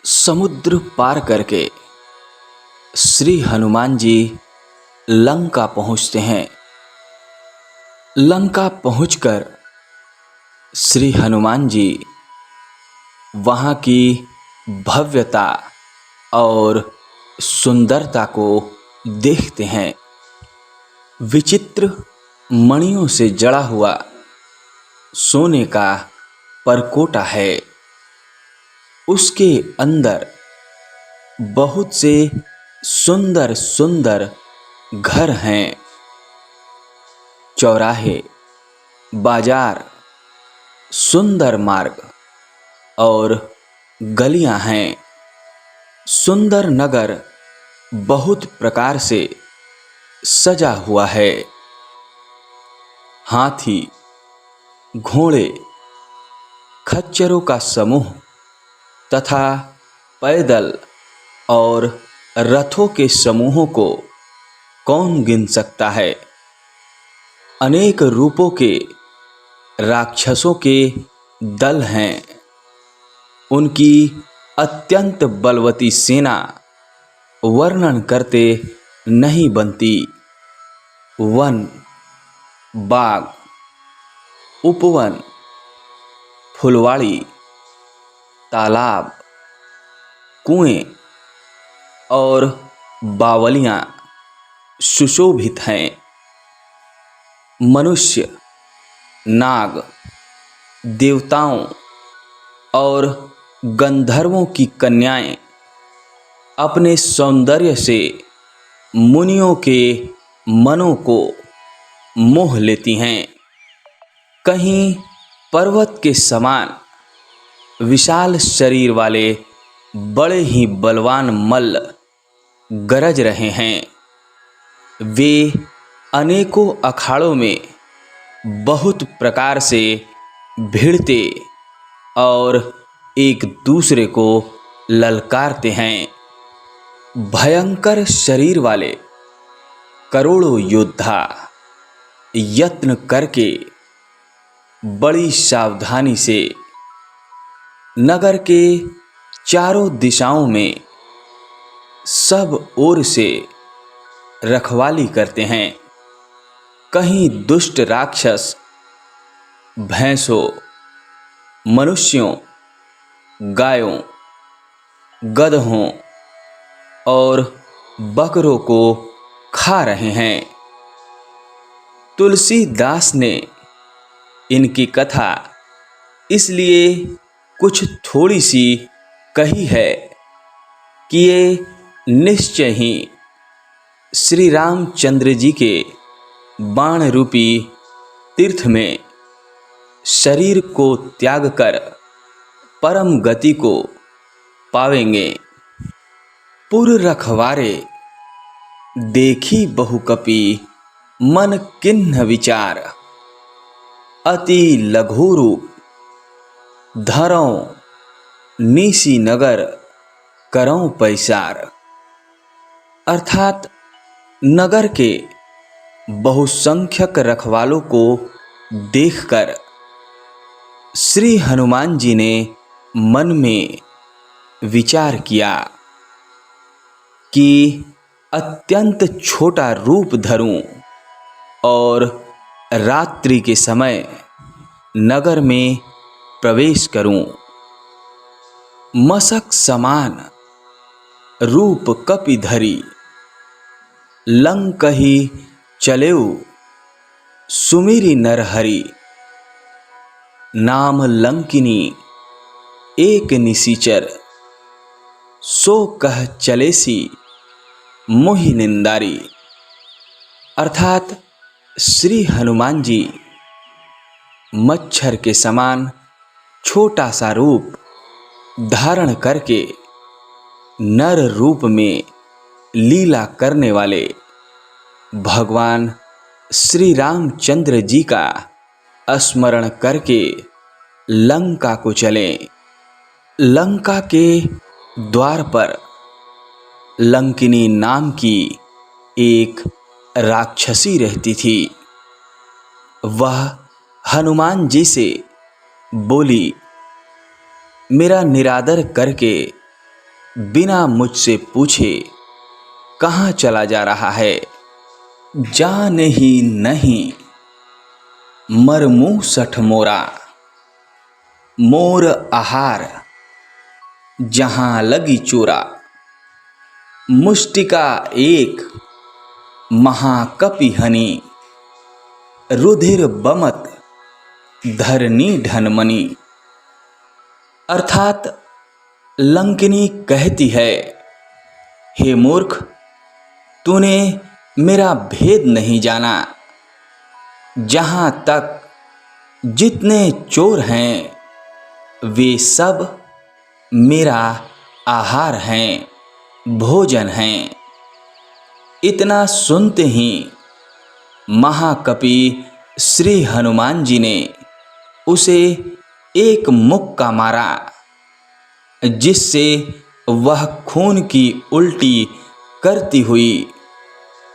समुद्र पार करके श्री हनुमान जी लंका पहुंचते हैं। लंका पहुंचकर श्री हनुमान जी वहां की भव्यता और सुंदरता को देखते हैं। विचित्र मणियों से जड़ा हुआ सोने का परकोटा है। उसके अंदर बहुत से सुंदर सुंदर घर हैं। चौराहे, बाजार, सुंदर मार्ग और गलियां हैं। सुंदर नगर बहुत प्रकार से सजा हुआ है। हाथी, घोड़े, खच्चरों का समूह तथा पैदल और रथों के समूहों को कौन गिन सकता है। अनेक रूपों के राक्षसों के दल हैं। उनकी अत्यंत बलवती सेना वर्णन करते नहीं बनती। वन, बाग, उपवन, फुलवाड़ी, तालाब, कुएं और बावलियां सुशोभित हैं। मनुष्य, नाग, देवताओं और गंधर्वों की कन्याएं अपने सौंदर्य से मुनियों के मनों को मोह लेती हैं। कहीं पर्वत के समान विशाल शरीर वाले बड़े ही बलवान मल्ल गरज रहे हैं। वे अनेकों अखाड़ों में बहुत प्रकार से भिड़ते और एक दूसरे को ललकारते हैं। भयंकर शरीर वाले करोड़ों योद्धा यत्न करके बड़ी सावधानी से नगर के चारों दिशाओं में सब ओर से रखवाली करते हैं। कहीं दुष्ट राक्षस भैंसों, मनुष्यों, गायों, गधों और बकरों को खा रहे हैं। तुलसीदास ने इनकी कथा इसलिए कुछ थोड़ी सी कही है कि ये निश्चय ही श्री रामचंद्र जी के बाण रूपी तीर्थ में शरीर को त्याग कर परम गति को पावेंगे। पुर रखवारे देखी बहुकपि मन किन्ह विचार, अति लघु रूप धरौं नीसी नगर करौं पैसार। अर्थात नगर के बहुसंख्यक रखवालों को देखकर श्री हनुमान जी ने मन में विचार किया कि अत्यंत छोटा रूप धरूं और रात्रि के समय नगर में प्रवेश करूं। मशक समान रूप कपि धरी, लंकहि चलेउ सुमिरि नरहरि। नाम लंकिनी एक निसीचर, सो कह चलेसी मोहि निंदारी। अर्थात श्री हनुमान जी मच्छर के समान छोटा सा रूप धारण करके नर रूप में लीला करने वाले भगवान श्री रामचंद्र जी का स्मरण करके लंका को चलें। लंका के द्वार पर लंकिनी नाम की एक राक्षसी रहती थी। वह हनुमान जी से बोली, मेरा निरादर करके बिना मुझसे पूछे कहाँ चला जा रहा है। जाने ही नहीं मरमू सठ मोरा, मोर आहार जहाँ लगी चोरा। मुष्टिका एक महाकपि हनि, रुधिर बमत धरनी ढनमनी। अर्थात लंकिनी कहती है, हे मूर्ख, तूने मेरा भेद नहीं जाना। जहाँ तक जितने चोर हैं वे सब मेरा आहार हैं, भोजन हैं। इतना सुनते ही महाकपि श्री हनुमान जी ने उसे एक मुक्का मारा, जिससे वह खून की उल्टी करती हुई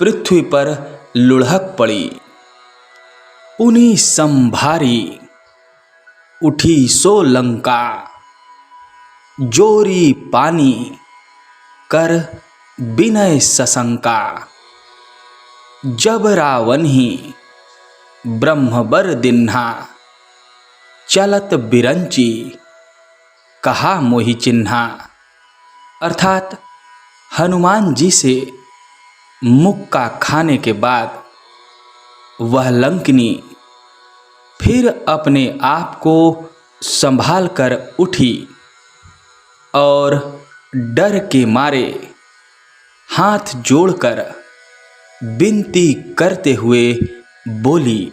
पृथ्वी पर लुढ़क पड़ी। पुनि संभारी उठी सो लंका, जोरी पानी कर विनय सशंका। जब रावण ही ब्रह्मबर दिन्हा, चलत बिरंची कहा मोहि चिन्हा। अर्थात हनुमान जी से मुक्का खाने के बाद वह लंकिनी फिर अपने आप को संभाल कर उठी और डर के मारे हाथ जोड़कर विनती करते हुए बोली।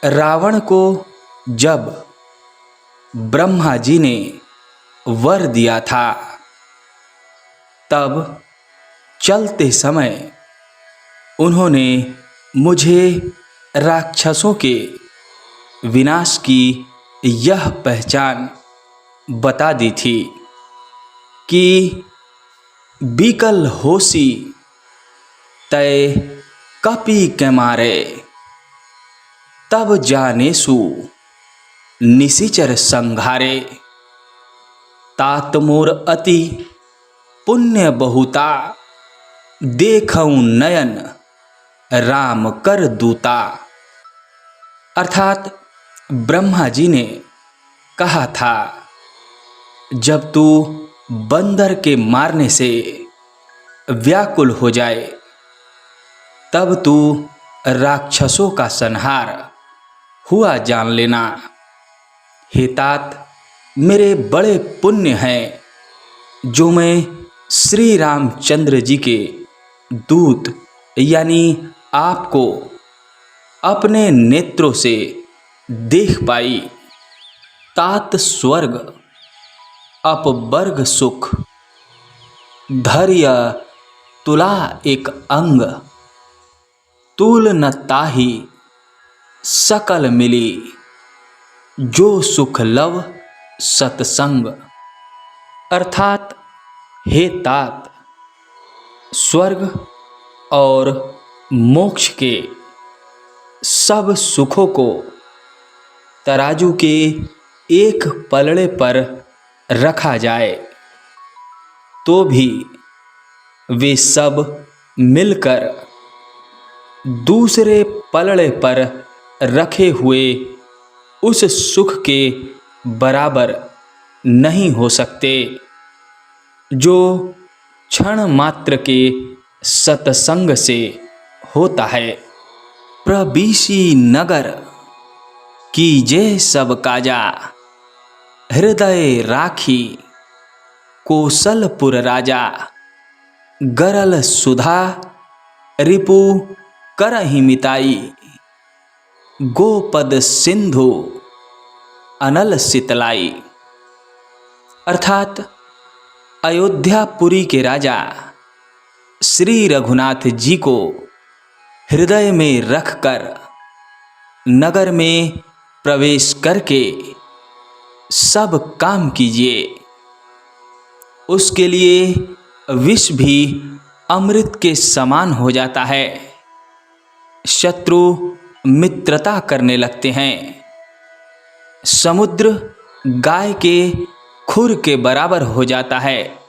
रावण को जब ब्रह्मा जी ने वर दिया था, तब चलते समय उन्होंने मुझे राक्षसों के विनाश की यह पहचान बता दी थी कि बिकल होसी तय कपि के मारे, तब जानेसु निशिचर संघारे। तात मोर अति पुण्य बहुता, देखऊं नयन राम कर दूता। अर्थात ब्रह्मा जी ने कहा था, जब तू बंदर के मारने से व्याकुल हो जाए, तब तू राक्षसों का संहार हुआ जान लेना। हे तात, मेरे बड़े पुण्य हैं जो मैं श्री रामचंद्र जी के दूत यानी आपको अपने नेत्रों से देख पाई। तात स्वर्ग अपवर्ग सुख, धैर्य तुला एक अंग। तुल न ताहि सकल मिली, जो सुख लव सतसंग। अर्थात हे तात, स्वर्ग और मोक्ष के सब सुखों को तराजू के एक पलड़े पर रखा जाए तो भी वे सब मिलकर दूसरे पलड़े पर रखे हुए उस सुख के बराबर नहीं हो सकते, जो क्षण मात्र के सत्संग से होता है। प्रबीसी नगर कीजे सब काजा, हृदय राखी कौशलपुर राजा। गरल सुधा रिपु करहि मिताई, गोपद सिंधु अनल सितलाई। अर्थात अयोध्यापुरी के राजा श्री रघुनाथ जी को हृदय में रखकर नगर में प्रवेश करके सब काम कीजिए। उसके लिए विष भी अमृत के समान हो जाता है। शत्रु मित्रता करने लगते हैं। समुद्र गाय के खुर के बराबर हो जाता है।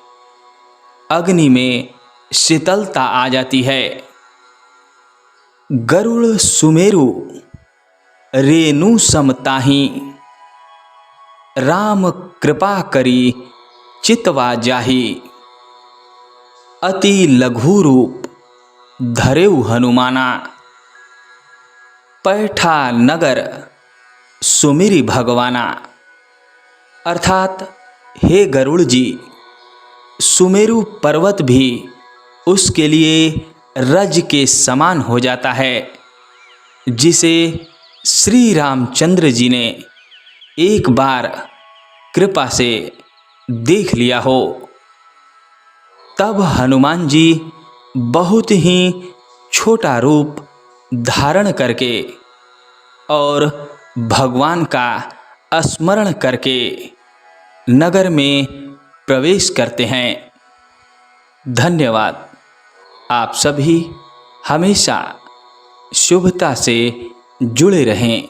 अग्नि में शीतलता आ जाती है। गरुड़ सुमेरु रेणु समताही, राम कृपा करी चितवा जाही। अति लघु रूप धरेउ हनुमाना, पैठा नगर सुमिरी भगवाना। अर्थात हे गरुड़ जी, सुमेरु पर्वत भी उसके लिए रज के समान हो जाता है, जिसे श्री रामचंद्र जी ने एक बार कृपा से देख लिया हो। तब हनुमान जी बहुत ही छोटा रूप धारण करके और भगवान का स्मरण करके नगर में प्रवेश करते हैं। धन्यवाद। आप सभी हमेशा शुभता से जुड़े रहें।